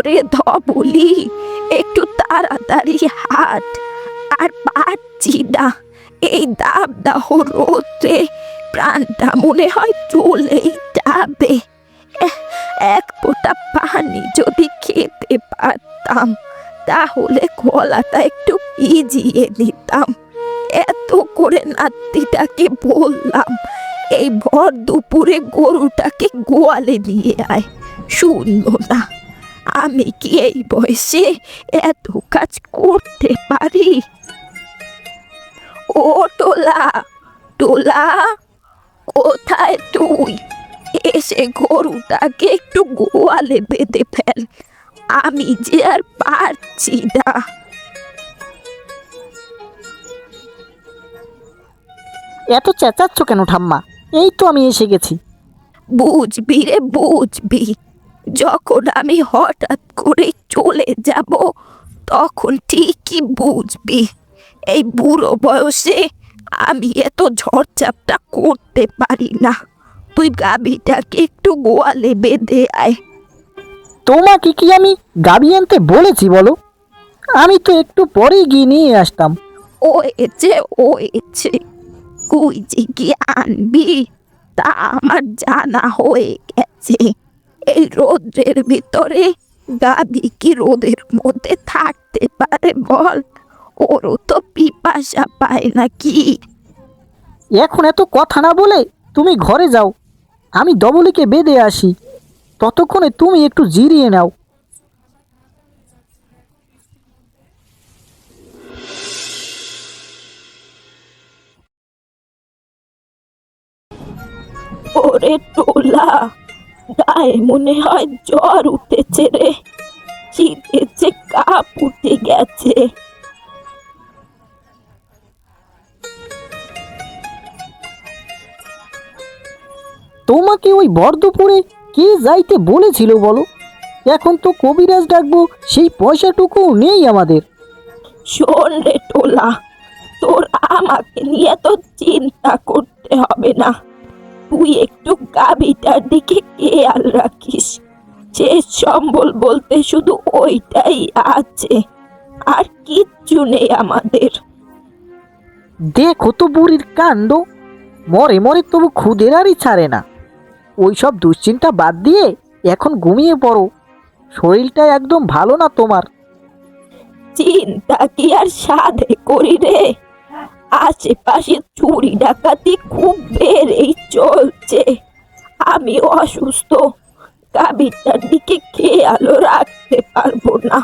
ওরে ধবলি, একটু তাড়াতাড়ি হাট। আর পারছি না, এই দাবদাহ রোদ্রে প্রাণটা মনে হয় চলেই যাবে। এহ, এক ফোঁটা পানি যদি খেতে পারতাম, তাহলে গলাটা একটু ভিজিয়ে নিতাম। এত করে নাতিটাকে বললাম, এই ভর দুপুরে গরুটাকে গোয়ালে নিয়ে আয়, শুনলো না। আমি কি এই বয়সে এত কাজ করতে পারি? ও টোলা, টোলা, কোথায় তুই? এসে গরুটাকে একটু গোয়ালে বেঁধে ফেল, আমি যে আর পারছি না। এত চেঁচাচ্ছ কেন ঠাম্মা? এই তো আমি এসে গেছি। বুঝবি রে, বুঝবি। যখন আমি হঠাৎ করে চলে যাব, তখন ঠিকই বুঝবি। এই বুড়ো বয়সে আমি এত ঝড়ঝাপটা করতে পারি না। তুই গাভীটাকে একটু গোয়ালে বেঁধে আয়। তোমাকে কি আমি গাবি আনতে বলেছি বলো? আমি তো একটু পরেই গিয়ে নিয়ে আসতাম। ওয়েছে, ওয়েছে, তুই যে কি আনবি তা আমার জানা হয়ে গেছে। এই রোদ্রের ভিতরে গাভী কি রোদের মধ্যে থাকতে পারে বল? ওরও তো পিপাসা পায় নাকি? এখন এত কথা না বলে তুমি ঘরে যাও, আমি ডবলিকে বেঁধে আসি। ততক্ষণে তুমি একটু জিরিয়ে নাও। ওরে টোলা, গায়ে মনে হয় জ্বর উঠেছে রে, শীতে যে কাপ উঠে গেছে। তোমাকে ওই বরদুপুরে কে যাইতে বলেছিল বলো? এখন তো কবিরাজ ডাকবো, সেই পয়সাটুকু নেই আমাদের। শোন রে টোলা, তোর আমাকে নিয়ে তো চিন্তা করতে হবে না। তুই একটু গাভীটার দিকে খেয়াল রাখিস। শেষ সম্বল বলতে শুধু ওইটাই আছে, আর কিচ্ছু নেই আমাদের। দেখো তো বুড়ির কাণ্ড, মরে মরে তবু খুদের আরই ছাড়ে না। ওইসব দুশ্চিন্তা বাদ দিয়ে এখন ঘুমিয়ে পড়ো। শরীরটা একদম ভালো না তোমার। চিন্তা কি আর সাধে করি রে? আশেপাশে চুরি ডাকাতি খুব বেড়েই চলছে। আমি অসুস্থ, গাভীটার দিকে খেয়ালও রাখতে পারবো না।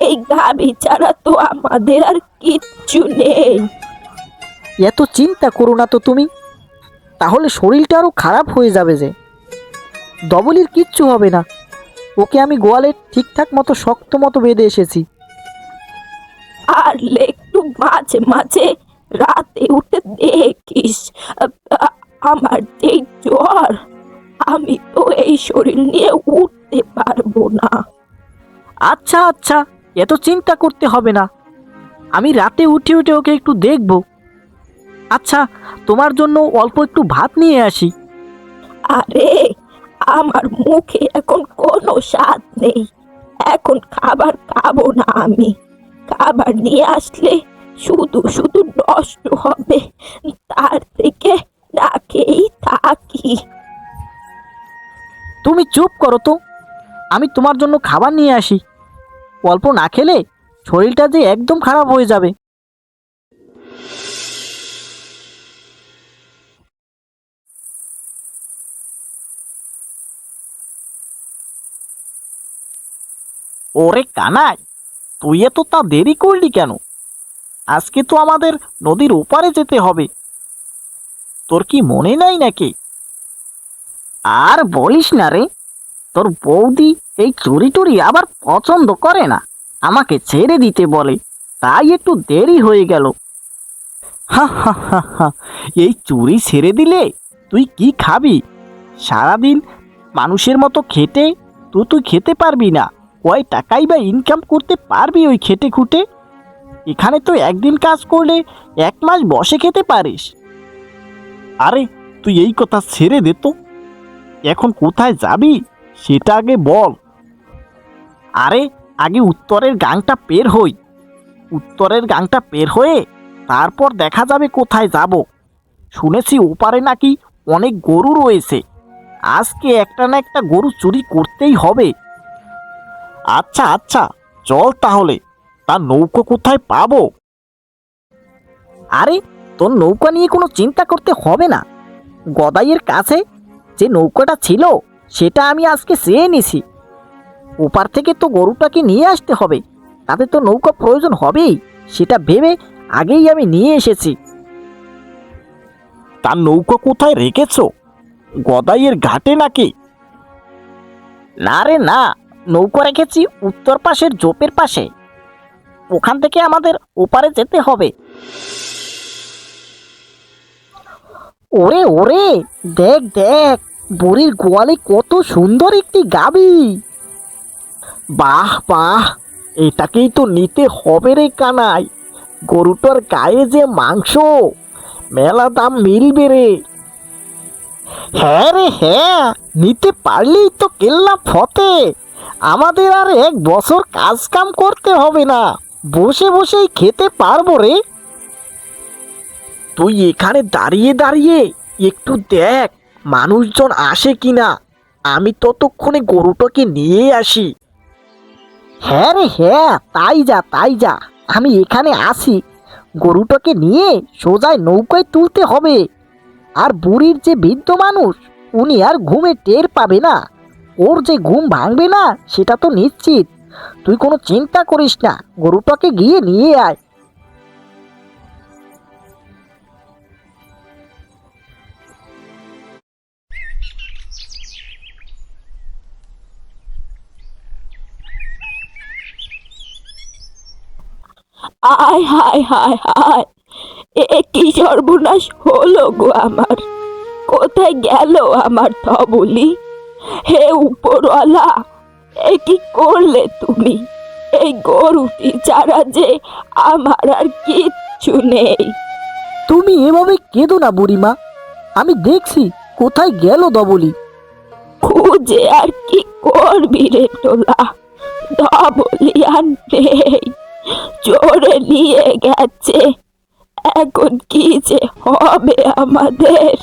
এই গাভী ছাড়া তো আমাদের আর কিচ্ছু নেই। এত চিন্তা করো না তো তুমি, তাহলে শরীরটা আরও খারাপ হয়ে যাবে যে। ডবলির কিচ্ছু হবে না, ওকে আমি গোয়ালে ঠিকঠাক মতো শক্ত মতো বেঁধে এসেছি। আর একটু মাঝে মাঝে রাতে উঠে দেখিস। আমার যে জ্বর, আমি তো এই শরীর নিয়ে উঠতে পারবো না। আচ্ছা আচ্ছা, এত চিন্তা করতে হবে না, আমি রাতে উঠে উঠে ওকে একটু দেখব। আচ্ছা, তোমার জন্য অল্প একটু ভাত নিয়ে আসি। আরে, আমার মুখে এখন কোনো স্বাদ নেই, এখন খাবার খাবো না আমি। খাবার নিয়ে আসলে শুধু শুধু নষ্ট হবে, তার থেকে না খেয়েই থাকি। তুমি চুপ করো তো, আমি তোমার জন্য খাবার নিয়ে আসি। অল্প না খেলে শরীরটা যে একদম খারাপ হয়ে যাবে। ওরে কানাই, তুই এত তা দেরি করলি কেন? আজকে তো আমাদের নদীর ওপারে যেতে হবে। তোর কি মনে নাই নাকি? আর বলিস না রে, তোর বৌদি এই চুরি টুরি আবার পছন্দ করে না, আমাকে ছেড়ে দিতে বলে, তাই একটু দেরি হয়ে গেল। হা হা হা হা, এই চুরি ছেড়ে দিলে তুই কি খাবি? সারাদিন মানুষের মতো খেটে তুই খেতে পারবি না। কয় টাকাই বা ইনকাম করতে পারবি ওই খেটে খুঁটে? এখানে তো একদিন কাজ করলে 1 মাস বসে খেতে পারিস। আরে তুই এই কথা ছেড়ে দে তো, এখন কোথায় যাবি সেটা আগে বল। আরে আগে উত্তরের গাংটা পের হই। উত্তরের গাংটা পের হয়ে তারপর দেখা যাবে কোথায় যাব। শুনেছি ওপারে নাকি অনেক গরু রয়েছে। আজকে একটা না একটা গরু চুরি করতেই হবে। আচ্ছা আচ্ছা, চল তাহলে। তার নৌকো কোথায় পাবো? আরে তোর নৌকা নিয়ে কোনো চিন্তা করতে হবে না। গদাইয়ের কাছে যে নৌকাটা ছিল সেটা আমি আজকে চেয়ে নিছি। ওপার থেকে তো গরুটাকে নিয়ে আসতে হবে, তাতে তো নৌকা প্রয়োজন হবেই। সেটা ভেবে আগেই আমি নিয়ে এসেছি। তার নৌকা কোথায় রেখেছো? গদাইয়ের ঘাটে নাকি? না রে না, নৌকা রেখেছি উত্তর পাশের জোপের পাশে। ওখান থেকে আমাদের ওপারে যেতে হবে। ওরে ওরে, দেখ দেখ, বুড়ির গোয়ালে কত সুন্দর একটি গাভী। বাহ বাহ, এটাকেই তো নিতে হবে রে কানাই। গরুটার গায়ে যে মাংস, মেলা দাম মিলবে রে। হ্যাঁ রে হ্যাঁ, নিতে পারলেই তো কেল্লা ফতে। আমাদের আর 1 বছর কাজ কাম করতে হবে না, বসে বসেই খেতে পারবো রে। তুই এখানে দাঁড়িয়ে দাঁড়িয়ে একটু দেখ মানুষজন আসে কিনা। আমি ততক্ষণে গরুটাকে নিয়ে আসি। হ্যাঁ রে হ্যাঁ, তাই যা তাই যা, আমি এখানে আসি। গরুটাকে নিয়ে সোজাই নৌকায় তুলতে হবে। আর বুড়ির যে বৃদ্ধ মানুষ, উনি আর ঘুমে টের পাবে না। ওর যে ঘুম ভাঙবে না সেটা তো নিশ্চিত। তুই কোনো চিন্তা করিস না, গরুটাকে গিয়ে নিয়ে আয়। আয় হায় হায় হায়, কি সর্বনাশ হলো গো আমার! কোথায় গেল আমার ধবলি? হে উপরওয়ালা, কি করলে তুমি? এই গরুটি ছাড়া যে আমার আর কিচ্ছু নেই। তুমি এভাবে কেঁদো না বুড়িমা, আমি দেখছি কোথায় গেল ধবলি। খুঁজে আর কি করবি রে টোলা? ধবলি আর নেই, চোরে নিয়ে গেছে। এখন কি যে হবে আমাদের?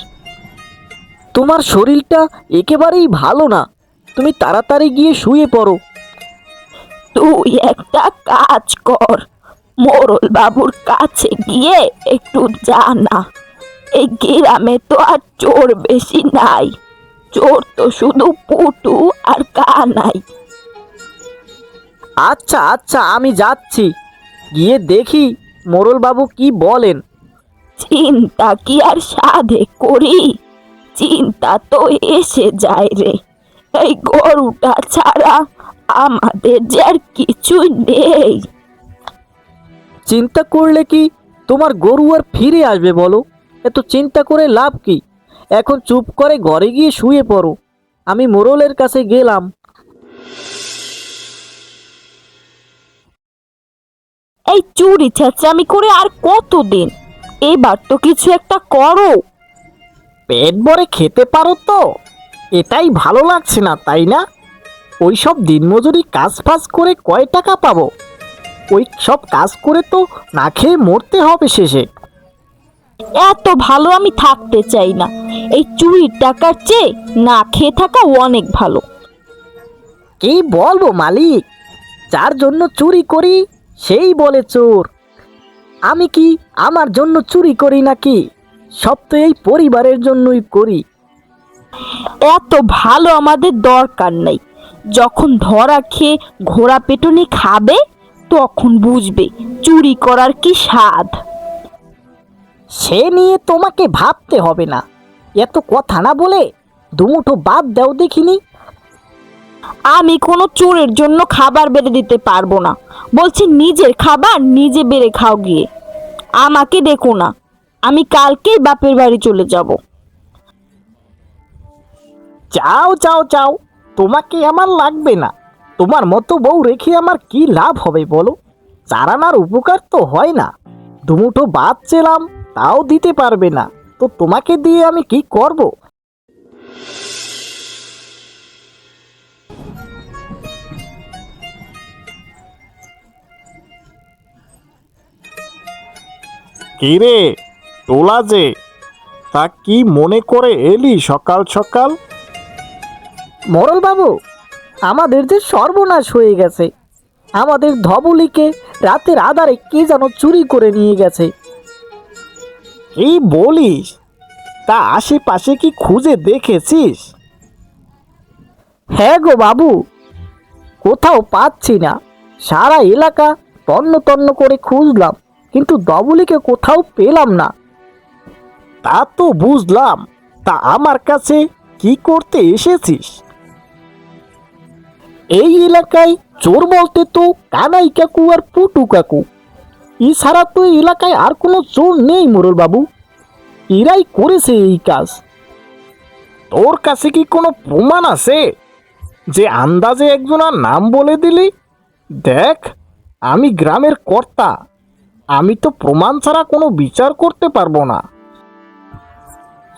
তোমার শরীরটা একেবারেই ভালো না, তুমি তাড়াতাড়ি গিয়ে শুয়ে পড়ো। তুই একটা কাজ কর, মোরল বাবুর কাছে গিয়ে একটু জানা। এই গ্রামে তো আর চোর বেশি নাই, চোর তো শুধু পুটু আর কানাই। আচ্ছা আচ্ছা, আমি যাচ্ছি, গিয়ে দেখি মোড়লবাবু কি বলেন। চিন্তা কি আর সাধে করি? চিন্তা তো এসে যায় রে। এই গরুটা ছাড়া আমাদের যে আর কিছুই নেই। চিন্তা করলে কি তোমার গরু আর ফিরে আসবে বলো? এত চিন্তা করে লাভ কি? এখন চুপ করে ঘরে গিয়ে শুয়ে পড়ো। আমি মোড়লের কাছে গেলাম। এই চুরি চেঁচামি করে আর কতদিন? এবার তো কিছু একটা করো। পেট ভরে খেতে পারো তো, এটাই ভালো লাগছে না তাই না? ওই সব দিনমজুরি কাজ ফাজ করে কয় টাকা পাবো? ওই সব কাজ করে তো না খেয়ে মরতে হবে শেষে। এত ভালো আমি থাকতে চাই না। এই চুরির টাকার চেয়ে না খেয়ে থাকা অনেক ভালো। কি বলবো মালিক, যার জন্য চুরি করি সেই বলে চোর। আমি কি আমার জন্য চুরি করি নাকি? সব তো এই পরিবারের জন্যই করি। এত ভালো আমাদের দরকার নেই। যখন ধরা খেয়ে ঘোড়া পেটুনি খাবে তখন বুঝবে চুরি করার কি স্বাদ। সে নিয়ে তোমাকে ভাবতে হবে না। এত কথা না বলে দুমুঠো বাদ দাও দেখিনি। আমি কোনো চোরের জন্য খাবার বেড়ে দিতে পারবো না। বলছি নিজের খাবার নিজে বেড়ে খাও গিয়ে। আমাকে দেখো না, আমি কালকেই বাপের বাড়ি চলে যাব। যাও যাও যাও, তোমাকে আমার লাগবে না। তোমার মতো বউ রেখে আমার কি লাভ হবে বলো? চারানার উপকার তো হয় না। দুমুঠো ভাত চেলাম, তাও দিতে পারবে না, তো তোমাকে দিয়ে আমি কি করব? কি রে তোলা যে, তা কি মনে করে এলি সকাল সকাল? মোড়ল বাবু, আমাদের যে সর্বনাশ হয়ে গেছে। আমাদের ধবলিকে রাতের আধারে কে যেন চুরি করে নিয়ে গেছে। এই বলিস? তা আশেপাশে কি খুঁজে দেখেছিস? হ্যাঁ গো বাবু, কোথাও পাচ্ছি না। সারা এলাকা তন্ন তন্ন করে খুঁজলাম, কিন্তু ধবলিকে কোথাও পেলাম না। তা তো বুঝলাম, তা আমার কাছে কি করতে এসেছিস? এই এলাকায় চোর বলতে তো কানাই কাকু আর পুটু কাকু, এছাড়া তো এই এলাকায় আর কোনো চোর নেই মোড়ল বাবু। এরাই করেছে এই কাজ। তোর কাছে কি কোনো প্রমাণ আছে যে আন্দাজে একজনের নাম বলে দিলি? দেখ, আমি গ্রামের কর্তা, আমি তো প্রমাণ ছাড়া কোনো বিচার করতে পারবো না।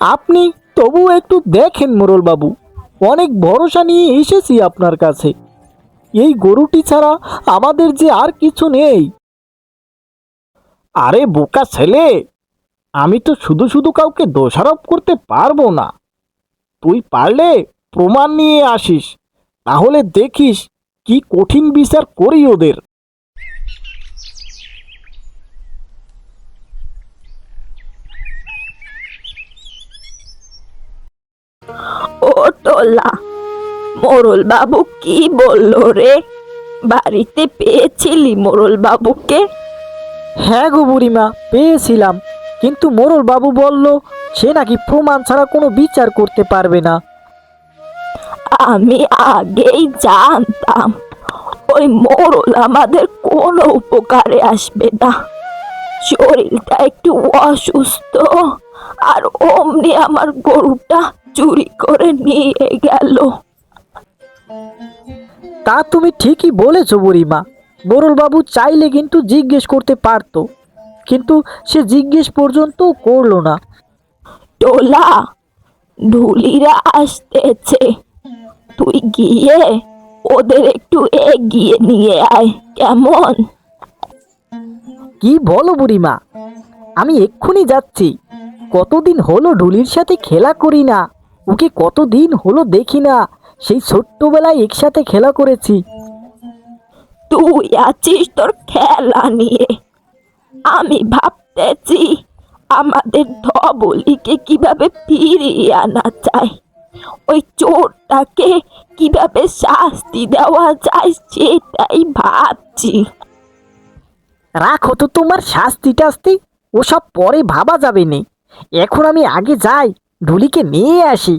আপনি তবু একটু দেখেন মোড়ল বাবু, অনেক ভরসা নিয়ে এসেছি আপনার কাছে। এই গরুটি ছাড়া আমাদের যে আর কিছু নেই। আরে বোকা ছেলে, আমি তো শুধু শুধু কাউকে দোষারোপ করতে পারবো না। তুই পারলে প্রমাণ নিয়ে আসিস, তাহলে দেখিস কি কঠিন বিচার করি ওদের। ও টোলা, মোরল বাবু কি বললো রে? বাড়িতে পেয়েছিলি মোরল বাবুকে? হ্যাঁ গো বুড়িমা, পেয়েছিলাম, কিন্তু মোড়ল বাবু বলল সে নাকি প্রমাণ ছাড়া কোনো বিচার করতে পারবে না। আমি আগেই জানতাম ওই মোরল আমাদের কোনো উপকারে আসবে না। শরীরটা একটু অসুস্থ, আর অমনি আমার গরুটা চুরি করে নিয়ে গেল। তা তুমি ঠিকই বলেছো বুড়িমা। মোড়ল বাবু চাইলে কিন্তু জিজ্ঞেস করতে পারতো, কিন্তু সে জিজ্ঞেস পর্যন্ত করলো না। টোলা, ঢুলিরা আসতেছে, তুই গিয়ে ওদের একটু এগিয়ে নিয়ে আয়, কেমন? কি বলো বুড়িমা, আমি এক্ষুনি যাচ্ছি। কতদিন হলো ঢুলির সাথে খেলা করি না, ওকে কতদিন হলো দেখি না। সেই ছোট্টবেলায় একসাথে খেলা করেছি। তুই আছিস তোর খেলা নিয়ে, আমি ভাবতেছি আমাদের ধবলিকে কিভাবে ফিরিয়ে আনা যায়, ওই চোরটাকে কিভাবে শাস্তি দেওয়া যায় সেটাই ভাবছি। রাখো তো তোমার শাস্তি টাস্তি, ওসব পরে ভাবা যাবে নে। এখন আমি আগে যাই, ঢুলিকে নিয়ে আসি।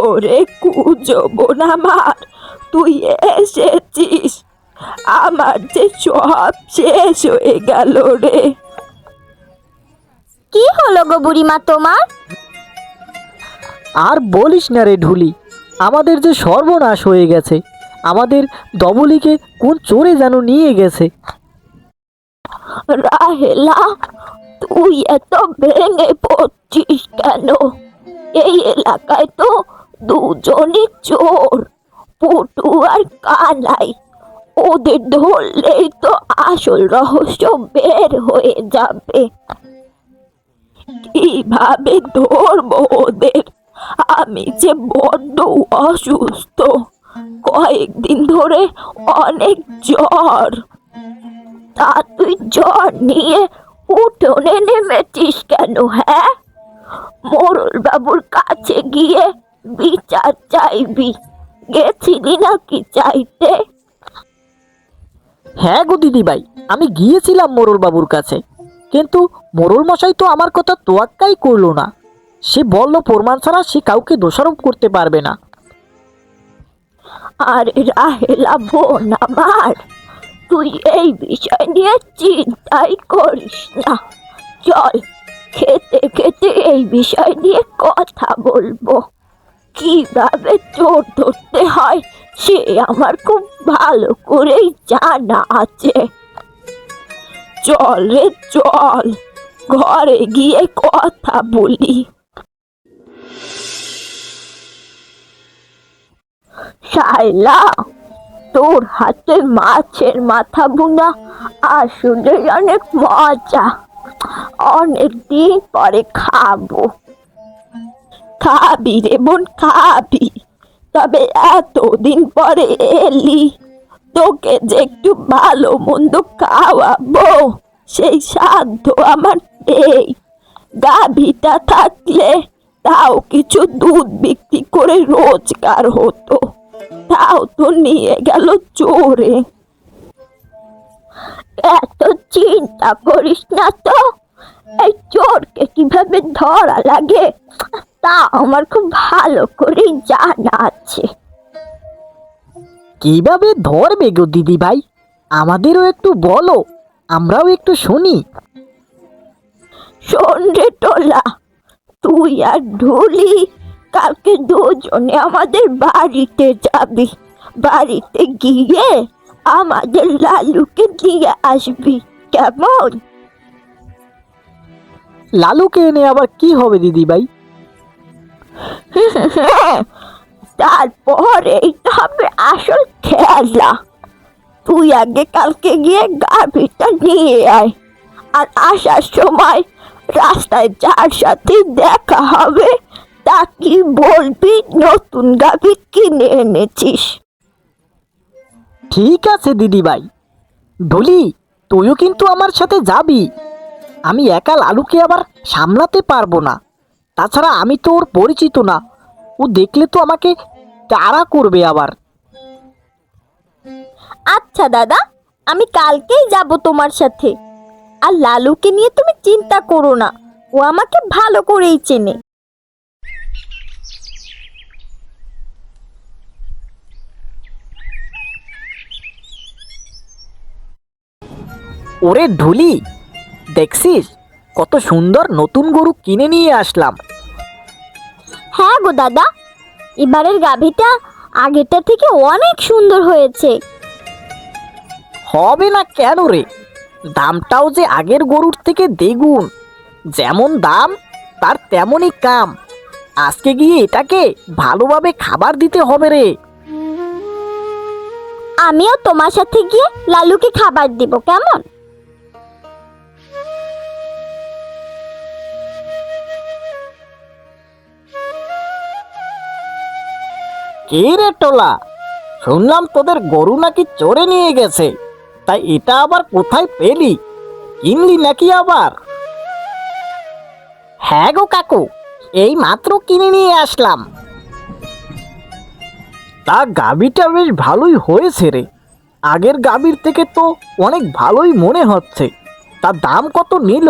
ওরে কুজবন আমার, তুই এসেছিস। আমার যে সব শেষ হয়ে গেল রে। কি হলো গো বুড়িমা তোমার? আর বলিস না রে ঢুলি, আমাদের যে সর্বনাশ হয়ে গেছে। আমাদের ধবলিকে কোন চোরে যেন নিয়ে গেছে। রাহেলা, তুই এত ভেঙে পড়ছিস কেন? এই এলাকায় তো দুজনই চোর, পুটু আর কানাই। ওদের ধরলেই তো আসল রহস্য বের হয়ে যাবে। কিভাবে ধরবো ওদের? আমি যে বড্ড অসুস্থ, কয়েকদিন ধরে অনেক জ্বর। তা তুই জ্বর নিয়ে উঠোনে নেমেছিস কেন? হ্যাঁ, মোড়ল বাবুর কাছে গিয়ে বিচার চাইবি, গেছিলি নাকি চাইতে? হ্যাঁ গো দিদিভাই, আমি গিয়েছিলাম মোড়ল বাবুর কাছে, কিন্তু মোড়ল মশাই তো আমার কথা তোয়াক্কাই করলো না। সে বলল প্রমাণ ছাড়া সে কাউকে দোষারোপ করতে পারবে না। আরে রাহেলা বোন আমার, তুই এই বিষয় নিয়ে চিন্তাই করিস না। চল, খেতে খেতে এই বিষয় নিয়ে কথা বলবো। কিভাবে চোর ধরতে হয় সে আমার খুব ভালো করেই জানা আছে। চল রে চল, ঘরে গিয়ে কথা বলি। শায়লা, তোর হাতের মাছের মাথা ভুনা আসলে অনেক মজা। অনেক দিন পরে খাবো। খাবি রে বোন, খাবি। তবে এতদিন পরে এলি, তোকে যে একটু ভালো মন্দ খাওয়াবো সেই সাধ্য আমার নেই। গাভীটা থাকলে তাও কিছু দুধ বিক্রি করে রোজগার হতো, তাও তো নিয়ে গেল চোরে। এত চিন্তা করিস না তো, এই চোরকে কিভাবে ধরা লাগে তা আমার খুব ভালো করে জানা আছে। কিভাবে ধরবে গো দিদি ভাই? আমাদেরও একটু বলো, আমরাও একটু শুনি। শোন রে টোলা, তুই আর ঢুলি কালকে দুজনে আমাদের বাড়িতে যাবি। বাড়িতে গিয়ে আমাদের লালুকে দিয়ে আসবি, কেমন? লালুকে এনে আবার কি হবে দিদি ভাই? তারপরেই তো হবে আসল খেলা। তুই আগে কালকে গিয়ে গাভীটা নিয়ে আয়, আর আসার সময় রাস্তায় যার সাথে দেখা হবে তা কি বলবি নতুন গাভী কিনে এনেছিস। ঠিক আছে দিদি ভাই। ঢুলি, তুইও কিন্তু আমার সাথে যাবি। আমি একা লালুকে আবার সামলাতে পারবো না। তাছাড়া আমি তো ওর পরিচিত না, ও দেখলে তো আমাকে তাড়া করবে আবার। আচ্ছা দাদা, আমি কালকেই যাব তোমার সাথে। আর লালুকে নিয়ে তুমি চিন্তা করো না, ও আমাকে ভালো করেই চেনে। ওরে ঢুলি, দেখছিস কত সুন্দর নতুন গরু কিনে নিয়ে আসলাম। হ্যাঁ গো দাদা, এবারের গাভীটা আগেরটা থেকে অনেক সুন্দর হয়েছে। হবে না কেন রে? দামটাও যে আগের গরুর থেকে দ্বিগুণ। যেমন দাম তার তেমনই কাম। আজকে গিয়ে এটাকে ভালোভাবে খাবার দিতে হবে রে। আমিও তোমার সাথে গিয়ে লালুকে খাবার দেব, কেমন? কে রে টোলা, শুনলাম তোদের গরু নাকি চড়ে নিয়ে গেছে, তাই এটা আবার কোথায় পেলি? কিনলি নাকি আবার? হ্যাঁ গো কাকু, এই মাত্র কিনে নিয়ে আসলাম। তা গাভীটা বেশ ভালোই হয়েছে রে। আগের গাভীর থেকে তো অনেক ভালোই মনে হচ্ছে। তার দাম কত নিল?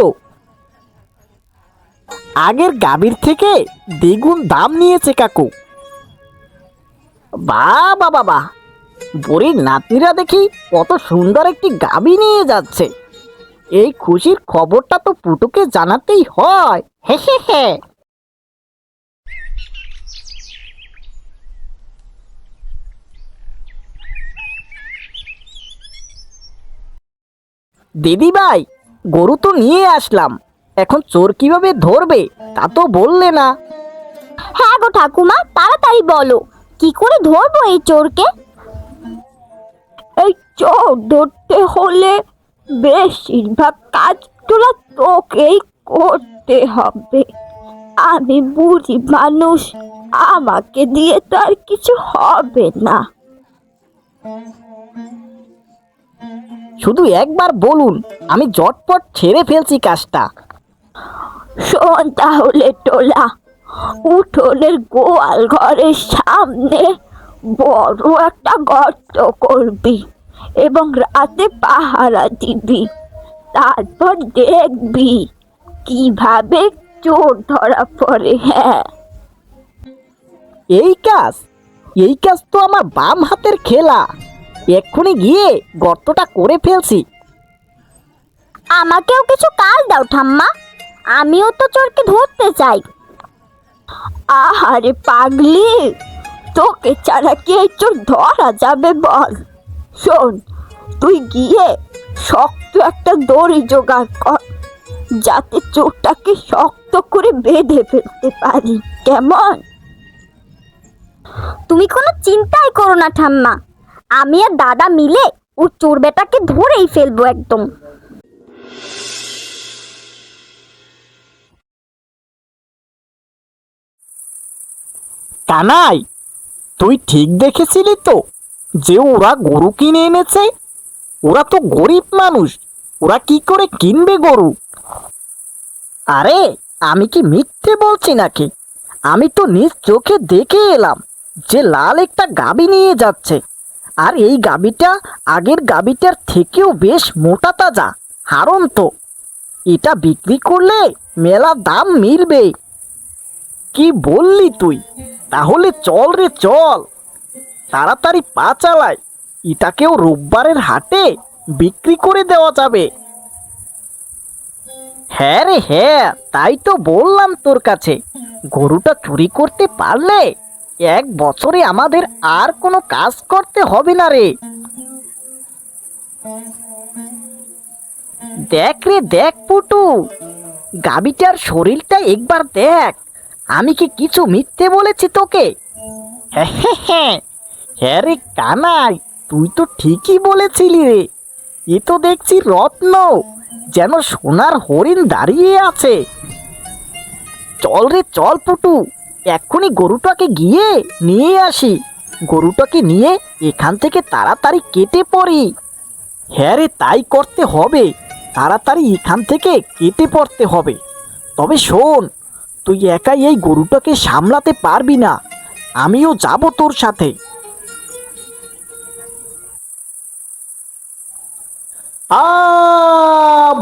আগের গাভীর থেকে দ্বিগুণ দাম নিয়েছে কাকু। বাবা বাবা, বুড়ির নাতনিরা দেখি কত সুন্দর একটি গাভী নিয়ে যাচ্ছে। এই খুশির খবরটা তো পুটুকে জানাতেই হয়। হে হে হে। দিদি ভাই, গরু তো নিয়ে আসলাম, এখন চোর কিভাবে ধরবে তা তো বললে না। হ্যাঁ গো ঠাকুমা, তাড়াতাড়ি বলো, কি করে ধরবো এই চোরকে? এই চোর ধরতে হলে বেশিরভাগ কাজ তোরা তোকেই করতে হবে। আমি বুড়ি মানুষ, আমাকে দিয়ে তো আর কিছু হবে না। শুধু একবার বলুন, আমি জটপট ছেড়ে ফেলছি কাজটা। শোন তাহলে টোলা, উঠোনের গোয়াল ঘরের সামনে বড় একটা গর্ত করবি এবং রাতে পাহারা দিবি। তারপর দেখবি কিভাবে চোর ধরা পড়ে। হ্যাঁ, এই কাজ তো আমার বাম হাতের খেলা। এক্ষুনি গিয়ে গর্তটা করে ফেলছি। আমাকেও কিছু কাজ দাও ঠাম্মা, আমিও তো চোরকে ধরতে চাই। আহারে পাগলি, তোকে ছাড়া কি এই চোর ধরা যাবে বল? শোন, তুই গিয়ে শক্ত একটা দড়ি জোগাড় কর, যাতে চোরটাকে শক্ত করে বেঁধে ফেলতে পারি। কেমন? তুমি কোনো চিন্তাই করো না ঠাম্মা, আমি আর দাদা মিলে ও চোর বেটাকে ধরেই ফেলবো একদম। কানাই, তুই ঠিক দেখেছিলি তো যে ওরা গরু কিনে এনেছে? ওরা তো গরিব মানুষ, ওরা কি করে কিনবে গরু? আরে আমি কি মিথ্যে বলছি নাকি? আমি তো নিজ চোখে দেখে এলাম যে লাল একটা গাবি নিয়ে যাচ্ছে। আর এই গাবিটা আগের গাবিটার থেকেও বেশ মোটা তাজা, হারন্ত। এটা বিক্রি করলে মেলা দাম মিলবে। কি বললি তুই? তাহলে চল রে চল, তাড়াতাড়ি পা চালাই, এটাকেও রোববারের হাটে বিক্রি করে দেওয়া যাবে। হ্যাঁ রে হ্যাঁ, তাই তো বললাম তোর কাছে। গরুটা চুরি করতে পারলে 1 বছরে আমাদের আর কোনো কাজ করতে হবে না রে। দেখ রে দেখ পুটু, গাবিটার শরীরটা একবার দেখ। আমি কি কিছু মিথ্যে বলেছি তোকে? হ্যাঁ হ্যাঁ হ্যাঁ, হ্যাঁ রে কানাই, তুই তো ঠিকই বলেছিলি রে। এ তো দেখছি রত্ন, যেন সোনার হরিণ দাঁড়িয়ে আছে। চল রে চল পুটু, এক্ষুনি গরুটাকে গিয়ে নিয়ে আসি। গরুটাকে নিয়ে এখান থেকে তাড়াতাড়ি কেটে পড়ি। হ্যাঁ রে, তাই করতে হবে, তাড়াতাড়ি এখান থেকে কেটে পড়তে হবে। তবে শোন, তুই একাই এই গরুটাকে সামলাতে পারবি না, আমিও যাব তোর সাথে।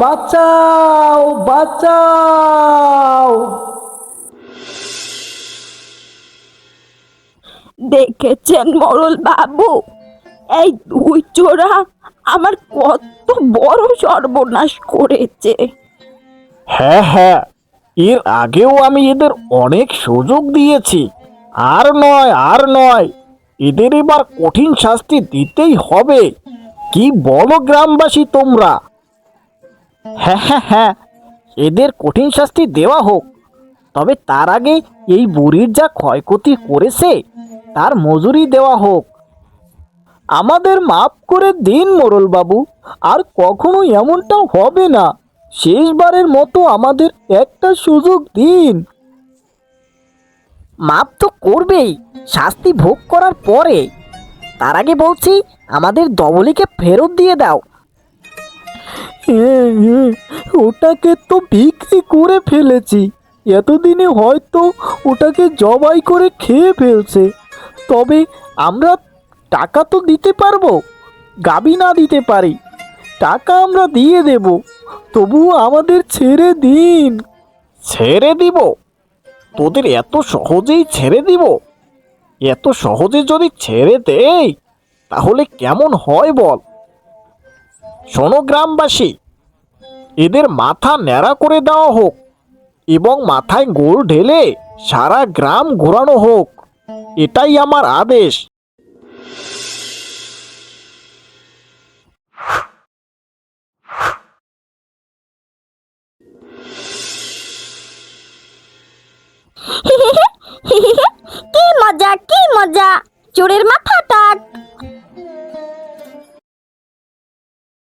বাঁচাও বাঁচাও! দেখেছেন মোড়ল বাবু, এই দুই চোরা আমার কত বড় সর্বনাশ করেছে। হ্যাঁ হ্যাঁ, এর আগেও আমি এদের অনেক সুযোগ দিয়েছি। আর নয় আর নয়, এদের এবার কঠিন শাস্তি দিতেই হবে। কি বলো গ্রামবাসী তোমরা? হ্যাঁ হ্যাঁ হ্যাঁ, এদের কঠিন শাস্তি দেওয়া হোক। তবে তার আগে এই বুড়ির যা ক্ষয়ক্ষতি করেছে তার মজুরি দেওয়া হোক। আমাদের মাফ করে দিন মোড়ল বাবু, আর কখনো এমনটা হবে না। শেষবারের মতো আমাদের একটা সুযোগ দিন। মাপ তো করবেই, শাস্তি ভোগ করার পরে। তার আগে বলছি, আমাদের ধবলিকে ফেরত দিয়ে দাও। হ্যাঁ হ্যাঁ, ওটাকে তো বিক্রি করে ফেলেছি। এতদিনে হয়তো ওটাকে জবাই করে খেয়ে ফেলছে। তবে আমরা টাকা তো দিতে পারবো, গাবি না দিতে পারি। টাকা আমরা দিয়ে দেব, তবুও আমাদের ছেড়ে দিন। ছেড়ে দিব? তোদের এত সহজেই ছেড়ে দিব? এত সহজে যদি ছেড়ে দেই তাহলে কেমন হয় বল? শোনো গ্রামবাসী, এদের মাথা ন্যাড়া করে দেওয়া হোক এবং মাথায় গোড় ঢেলে সারা গ্রাম ঘোরানো হোক, এটাই আমার আদেশ। কি মজা কি মজা, চোরের মাথা টাক।